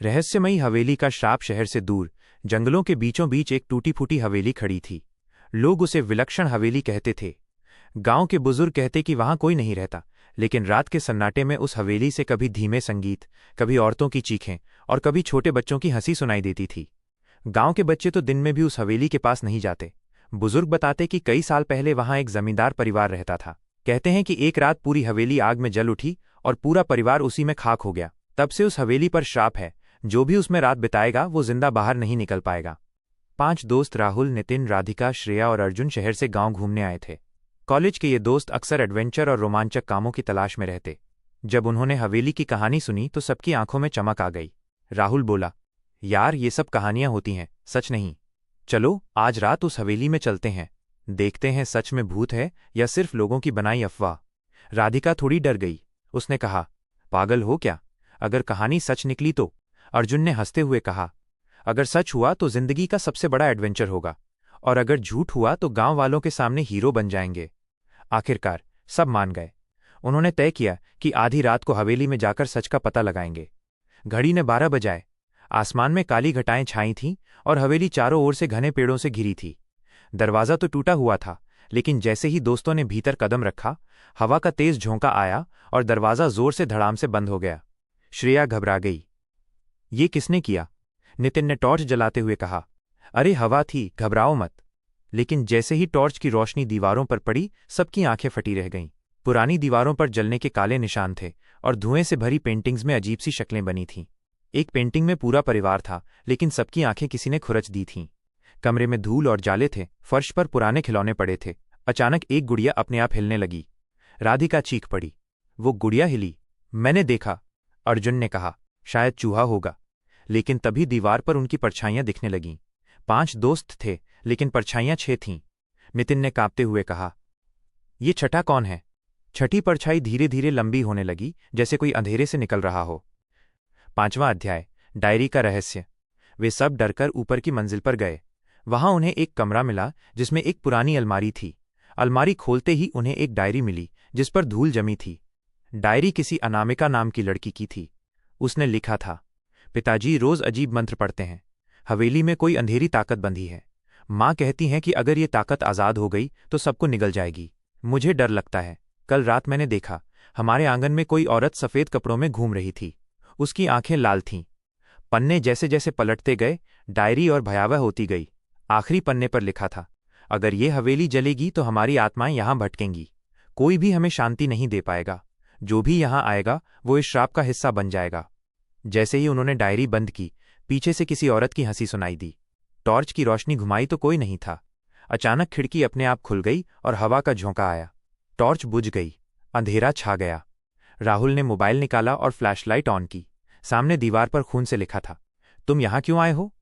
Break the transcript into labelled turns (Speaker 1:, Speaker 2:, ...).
Speaker 1: रहस्यमयी हवेली का श्राप। शहर से दूर जंगलों के बीचों बीच एक टूटी फूटी हवेली खड़ी थी। लोग उसे विलक्षण हवेली कहते थे। गांव के बुजुर्ग कहते कि वहां कोई नहीं रहता, लेकिन रात के सन्नाटे में उस हवेली से कभी धीमे संगीत, कभी औरतों की चीखें और कभी छोटे बच्चों की हंसी सुनाई देती थी। गांव के बच्चे तो दिन में भी उस हवेली के पास नहीं जाते। बुजुर्ग बताते कि कई साल पहले वहां एक जमींदार परिवार रहता था। कहते हैं कि एक रात पूरी हवेली आग में जल उठी और पूरा परिवार उसी में खाक हो गया। तब से उस हवेली पर श्राप है, जो भी उसमें रात बिताएगा वो जिंदा बाहर नहीं निकल पाएगा। 5 दोस्त राहुल, नितिन, राधिका, श्रेया और अर्जुन शहर से गांव घूमने आए थे। कॉलेज के ये दोस्त अक्सर एडवेंचर और रोमांचक कामों की तलाश में रहते। जब उन्होंने हवेली की कहानी सुनी तो सबकी आंखों में चमक आ गई। राहुल बोला, यार ये सब कहानियां होती हैं, सच नहीं। चलो आज रात उस हवेली में चलते हैं, देखते हैं सच में भूत है या सिर्फ लोगों की बनाई अफवाह। राधिका थोड़ी डर गई। उसने कहा, पागल हो क्या, अगर कहानी सच निकली तो? अर्जुन ने हंसते हुए कहा, अगर सच हुआ तो जिंदगी का सबसे बड़ा एडवेंचर होगा, और अगर झूठ हुआ तो गांव वालों के सामने हीरो बन जाएंगे। आखिरकार सब मान गए। उन्होंने तय किया कि आधी रात को हवेली में जाकर सच का पता लगाएंगे। घड़ी ने 12 बजाए। आसमान में काली घटाएं छाई थीं और हवेली चारों ओर से घने पेड़ों से घिरी थी। दरवाजा तो टूटा हुआ था, लेकिन जैसे ही दोस्तों ने भीतर कदम रखा, हवा का तेज झोंका आया और दरवाजा जोर से धड़ाम से बंद हो गया। श्रेया घबरा गई। ये किसने किया? नितिन ने टॉर्च जलाते हुए कहा, अरे हवा थी, घबराओ मत। लेकिन जैसे ही टॉर्च की रोशनी दीवारों पर पड़ी, सबकी आंखें फटी रह गईं। पुरानी दीवारों पर जलने के काले निशान थे और धुएं से भरी पेंटिंग्स में अजीब सी शक्लें बनी थीं। एक पेंटिंग में पूरा परिवार था, लेकिन सबकी आंखें किसी ने खुरच दी थीं। कमरे में धूल और जाले थे, फर्श पर पुराने खिलौने पड़े थे। अचानक एक गुड़िया अपने आप हिलने लगी। राधिका चीख पड़ी, वो गुड़िया हिली, मैंने देखा। अर्जुन ने कहा, शायद चूहा होगा। लेकिन तभी दीवार पर उनकी परछाइयां दिखने लगीं। 5 दोस्त थे, लेकिन परछाइयां 6 थीं। नितिन ने कांपते हुए कहा, ये छठा कौन है? छठी परछाई धीरे धीरे लंबी होने लगी, जैसे कोई अंधेरे से निकल रहा हो। 5वां अध्याय, डायरी का रहस्य। वे सब डरकर ऊपर की मंजिल पर गए। वहां उन्हें एक कमरा मिला जिसमें एक पुरानी अलमारी थी। अलमारी खोलते ही उन्हें एक डायरी मिली जिस पर धूल जमी थी। डायरी किसी अनामिका नाम की लड़की की थी। उसने लिखा था, पिताजी रोज अजीब मंत्र पढ़ते हैं। हवेली में कोई अंधेरी ताकत बंधी है। माँ कहती हैं कि अगर ये ताकत आज़ाद हो गई तो सबको निगल जाएगी। मुझे डर लगता है। कल रात मैंने देखा, हमारे आंगन में कोई औरत सफ़ेद कपड़ों में घूम रही थी। उसकी आंखें लाल थीं। पन्ने जैसे जैसे पलटते गए, डायरी और भयावह होती गई। आखिरी पन्ने पर लिखा था, अगर ये हवेली जलेगी तो हमारी आत्माएं यहां भटकेंगी। कोई भी हमें शांति नहीं दे पाएगा। जो भी यहां आएगा वो इस श्राप का हिस्सा बन जाएगा। जैसे ही उन्होंने डायरी बंद की, पीछे से किसी औरत की हंसी सुनाई दी। टॉर्च की रोशनी घुमाई तो कोई नहीं था। अचानक खिड़की अपने आप खुल गई और हवा का झोंका आया। टॉर्च बुझ गई। अंधेरा छा गया। राहुल ने मोबाइल निकाला और फ्लैशलाइट ऑन की। सामने दीवार पर खून से लिखा था, तुम यहां क्यों आए हो?